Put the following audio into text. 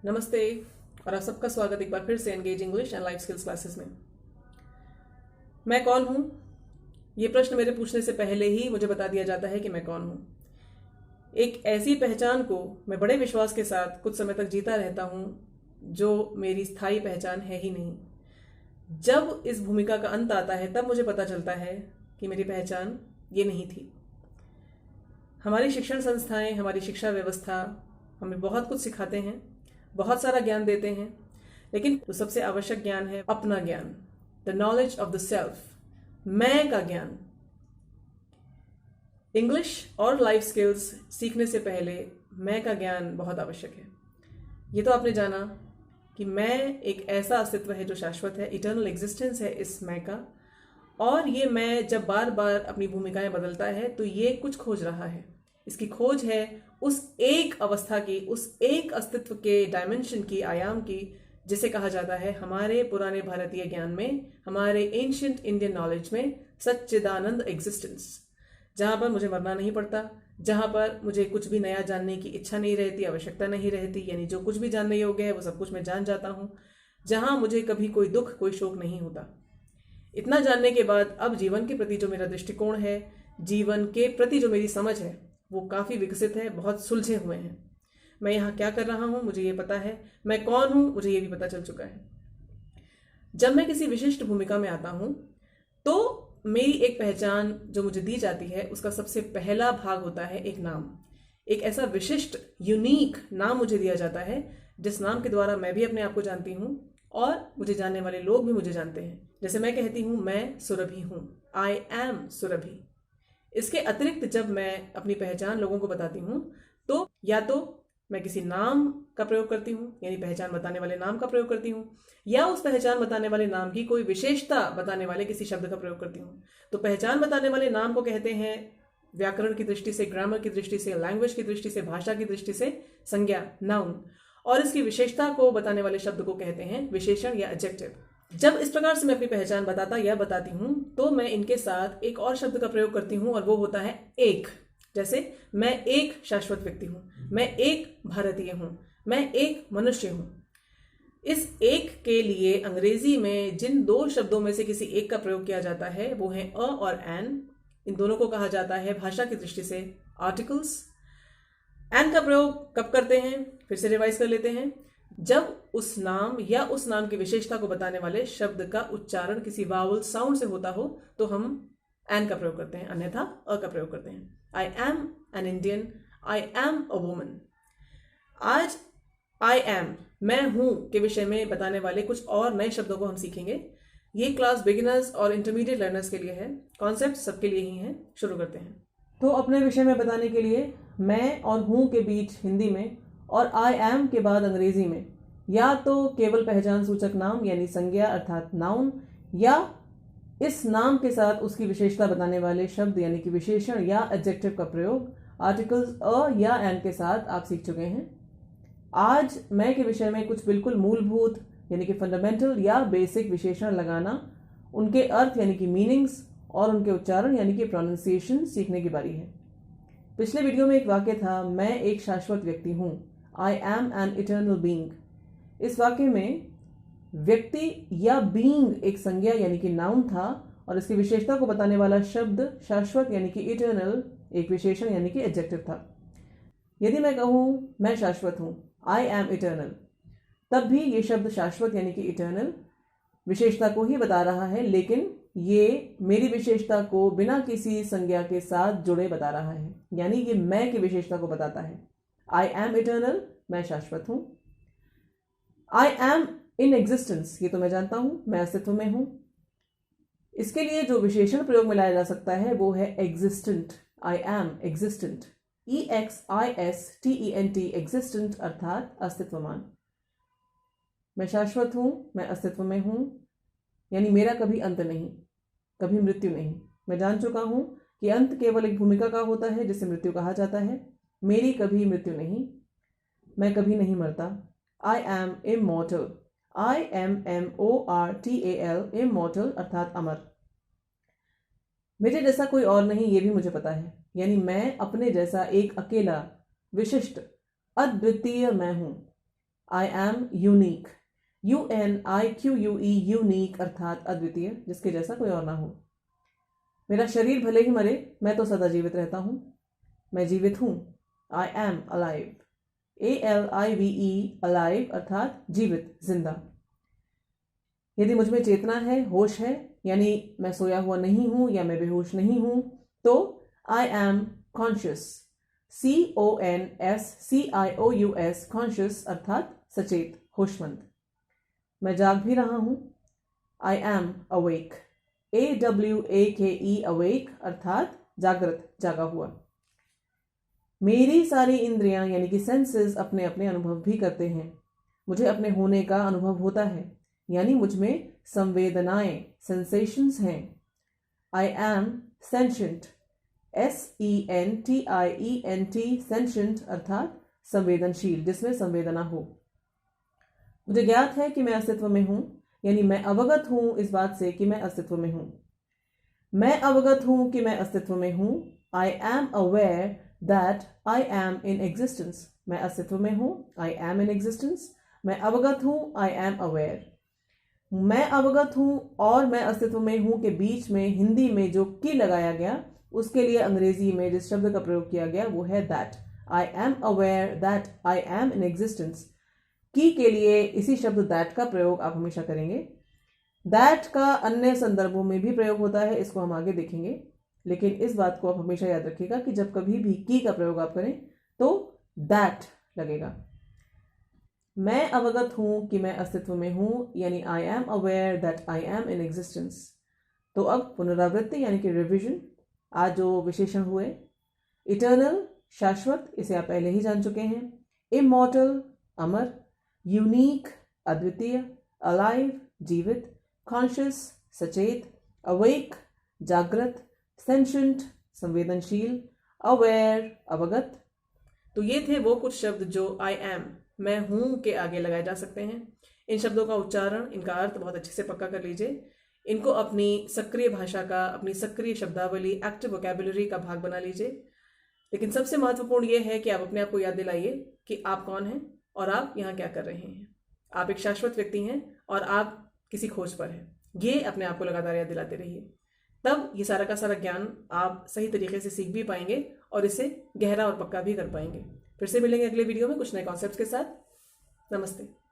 नमस्ते और आप सबका स्वागत एक बार फिर से engage English and life skills classes में। मैं कौन हूँ? ये प्रश्न मेरे पूछने से पहले ही मुझे बता दिया जाता है कि मैं कौन हूँ। एक ऐसी पहचान को मैं बड़े विश्वास के साथ कुछ समय तक जीता रहता हूँ जो मेरी स्थायी पहचान है ही नहीं। जब इस भूमिका का अंत आता है तब मुझे पता चलता है कि मेरी पहचान ये नहीं थी। हमारी शिक्षण संस्थाएं, हमारी शिक्षा व्यवस्था हमें बहुत कुछ सिखाते हैं, बहुत सारा ज्ञान देते हैं, लेकिन जो सबसे आवश्यक ज्ञान है अपना ज्ञान, the knowledge of the self, मैं का ज्ञान। इंग्लिश और लाइफ स्किल्स सीखने से पहले मैं का ज्ञान बहुत आवश्यक है। ये तो आपने जाना कि मैं एक ऐसा अस्तित्व है जो शाश्वत है, इटर्नल एग्जिस्टेंस है इस मैं का, और ये मैं जब बार बार अपनी भूमिकाएं बदलता है तो ये कुछ खोज रहा है। इसकी खोज है उस एक अवस्था की, उस एक अस्तित्व के डायमेंशन की, आयाम की, जिसे कहा जाता है हमारे पुराने भारतीय ज्ञान में, हमारे एंशियंट इंडियन नॉलेज में, सच्चिदानंद एग्जिस्टेंस। जहां पर मुझे मरना नहीं पड़ता, जहां पर मुझे कुछ भी नया जानने की इच्छा नहीं रहती, आवश्यकता नहीं रहती, यानी जो कुछ भी जानने योग्य है वो सब कुछ मैं जान जाता हूं। जहां मुझे कभी कोई दुख, कोई शोक नहीं होता। इतना जानने के बाद अब जीवन के प्रति जो मेरा दृष्टिकोण है, जीवन के प्रति जो मेरी समझ है, वो काफ़ी विकसित है, बहुत सुलझे हुए हैं। मैं यहाँ क्या कर रहा हूँ मुझे ये पता है, मैं कौन हूँ मुझे ये भी पता चल चुका है। जब मैं किसी विशिष्ट भूमिका में आता हूँ तो मेरी एक पहचान जो मुझे दी जाती है उसका सबसे पहला भाग होता है एक नाम। एक ऐसा विशिष्ट यूनिक नाम मुझे दिया जाता है जिस नाम के द्वारा मैं भी अपने आप को जानती हूँ और मुझे जानने वाले लोग भी मुझे जानते हैं। जैसे मैं कहती हूँ मैं सुरभि हूँ, आई एम सुरभि। इसके अतिरिक्त जब मैं अपनी पहचान लोगों को बताती हूँ तो या तो मैं किसी नाम का प्रयोग करती हूँ, यानी पहचान बताने वाले नाम का प्रयोग करती हूँ, या उस पहचान बताने वाले नाम की कोई विशेषता बताने वाले किसी शब्द का प्रयोग करती हूँ। तो पहचान बताने वाले नाम को कहते हैं व्याकरण की दृष्टि से, ग्रामर की दृष्टि से, लैंग्वेज की दृष्टि से, भाषा की दृष्टि से संज्ञा, नाउन, और इसकी विशेषता को बताने वाले शब्द को कहते हैं विशेषण या एडजेक्टिव। जब इस प्रकार से मैं अपनी पहचान बताता या बताती हूँ तो मैं इनके साथ एक और शब्द का प्रयोग करती हूँ और वो होता है एक। जैसे मैं एक शाश्वत व्यक्ति हूँ, मैं एक भारतीय हूँ, मैं एक मनुष्य हूँ। इस एक के लिए अंग्रेजी में जिन दो शब्दों में से किसी एक का प्रयोग किया जाता है वो है अ और एन। इन दोनों को कहा जाता है भाषा की दृष्टि से आर्टिकल्स। एन का प्रयोग कब करते हैं, फिर से रिवाइज कर लेते हैं। जब उस नाम या उस नाम की विशेषता को बताने वाले शब्द का उच्चारण किसी वावल साउंड से होता हो तो हम एन का प्रयोग करते हैं, अन्यथा अ का प्रयोग करते हैं। I am an Indian, I am a woman. आज आई एम, मैं हूं के विषय में बताने वाले कुछ और नए शब्दों को हम सीखेंगे। ये क्लास बिगिनर्स और इंटरमीडिएट लर्नर्स के लिए है, कॉन्सेप्ट सबके लिए ही हैं। शुरू करते हैं। तो अपने विषय में बताने के लिए मैं और हूं के बीच हिंदी में और आई एम के बाद अंग्रेजी में या तो केवल पहचान सूचक नाम यानी संज्ञा अर्थात नाउन, या इस नाम के साथ उसकी विशेषता बताने वाले शब्द यानी कि विशेषण या एडजेक्टिव का प्रयोग आर्टिकल्स अ या एन के साथ आप सीख चुके हैं। आज मैं के विषय में कुछ बिल्कुल मूलभूत यानी कि फंडामेंटल या बेसिक विशेषण लगाना, उनके अर्थ यानी कि मीनिंग्स और उनके उच्चारण यानी कि प्रोनाउंसिएशन सीखने की बारी है। पिछले वीडियो में एक वाक्य था, मैं एक शाश्वत व्यक्ति हूँ, I am an eternal being. इस वाक्य में व्यक्ति या बीइंग एक संज्ञा यानी कि नाउन था और इसकी विशेषता को बताने वाला शब्द शाश्वत यानी कि इटर्नल एक विशेषण यानी कि एडजेक्टिव था। यदि मैं कहूँ मैं शाश्वत हूँ, आई एम इटर्नल, तब भी ये शब्द शाश्वत यानी कि इटर्नल विशेषता को ही बता रहा है, लेकिन ये मेरी विशेषता को बिना किसी संज्ञा के साथ जुड़े बता रहा है, यानी ये मैं की विशेषता को बताता है। आई एम इटर्नल, मैं शाश्वत हूं। आई एम इन एग्जिस्टेंस, ये तो मैं जानता हूं, मैं अस्तित्व में हूं। इसके लिए जो विशेषण प्रयोग में लाया जा सकता है वो है existent. I am existent, EXISTENT, existent अर्थात अस्तित्वमान। मैं शाश्वत हूं, मैं अस्तित्व में हूं, यानी मेरा कभी अंत नहीं, कभी मृत्यु नहीं। मैं जान चुका हूं कि अंत केवल एक भूमिका का होता है जिसे मृत्यु कहा जाता है। मेरी कभी मृत्यु नहीं, मैं कभी नहीं मरता। I am immortal, IMMORTAL, immortal अर्थात अमर। मेरे जैसा कोई और नहीं ये भी मुझे पता है, यानी मैं अपने जैसा एक अकेला, विशिष्ट, अद्वितीय मैं हूं। I am unique, UNIQUE, unique अर्थात अद्वितीय, जिसके जैसा कोई और ना हो। मेरा शरीर भले ही मरे, मैं तो सदा जीवित रहता हूँ, मैं जीवित हूँ। I am alive, ALIVE, alive अर्थात जीवित, जिंदा। यदि मुझ में चेतना है, होश है, यानी मैं सोया हुआ नहीं हूं या मैं बेहोश नहीं हूं, तो I am conscious, CONSCIOUS, conscious अर्थात सचेत, होशमंद। मैं जाग भी रहा हूं, I am awake, AWAKE, awake अर्थात जागृत, जागा हुआ। मेरी सारी इंद्रियां यानी कि सेंसेस अपने अपने अनुभव भी करते हैं, मुझे अपने होने का अनुभव होता है, यानी मुझ में संवेदनाएं, सेंसेशंस हैं। आई एम सेंशेंट, SENTIENT, सेंशेंट अर्थात संवेदनशील, जिसमें संवेदना हो। मुझे ज्ञात है कि मैं अस्तित्व में हूं, यानी मैं अवगत हूं इस बात से कि मैं अस्तित्व में हूं। मैं अवगत हूं कि मैं अस्तित्व में हूं। I am aware that I am in existence, मैं अस्तित्व में हूं, आई एम इन एग्जिस्टेंस। मैं अवगत हूं, आई एम अवेयर। मैं अवगत हूं और मैं अस्तित्व में हूं के बीच में हिंदी में जो की लगाया गया, उसके लिए अंग्रेजी में जिस शब्द का प्रयोग किया गया वो है that. I am aware that I am in existence. की के लिए इसी शब्द दैट का प्रयोग आप हमेशा करेंगे। दैट का अन्य संदर्भों में भी प्रयोग होता है, इसको हम आगे देखेंगे, लेकिन इस बात को आप हमेशा याद रखिएगा कि जब कभी भी की का प्रयोग आप करें तो दैट लगेगा। मैं अवगत हूं कि मैं अस्तित्व में हूं, यानी I am aware that I am in existence. तो अब पुनरावृत्ति यानी कि रिविजन। आज जो विशेषण हुए, इटर्नल शाश्वत, इसे आप पहले ही जान चुके हैं। इमॉर्टल अमर, यूनिक अद्वितीय, अलाइव जीवित, कॉन्शियस सचेत, अवेक जागृत, सेंशेंट संवेदनशील, अवेयर अवगत। तो ये थे वो कुछ शब्द जो आई एम, मैं हूं के आगे लगाए जा सकते हैं। इन शब्दों का उच्चारण, इनका अर्थ बहुत अच्छे से पक्का कर लीजिए। इनको अपनी सक्रिय भाषा का, अपनी सक्रिय शब्दावली, एक्टिव वोकैबुलरी का भाग बना लीजिए। लेकिन सबसे महत्वपूर्ण यह है कि आप अपने आप को याद दिलाइए कि आप कौन हैं और आप यहाँ क्या कर रहे हैं। आप एक शाश्वत व्यक्ति हैं और आप किसी खोज पर हैं। ये अपने आप को लगातार याद दिलाते रहिए, तब ये सारा का सारा ज्ञान आप सही तरीके से सीख भी पाएंगे और इसे गहरा और पक्का भी कर पाएंगे। फिर से मिलेंगे अगले वीडियो में कुछ नए कॉन्सेप्ट्स के साथ। नमस्ते।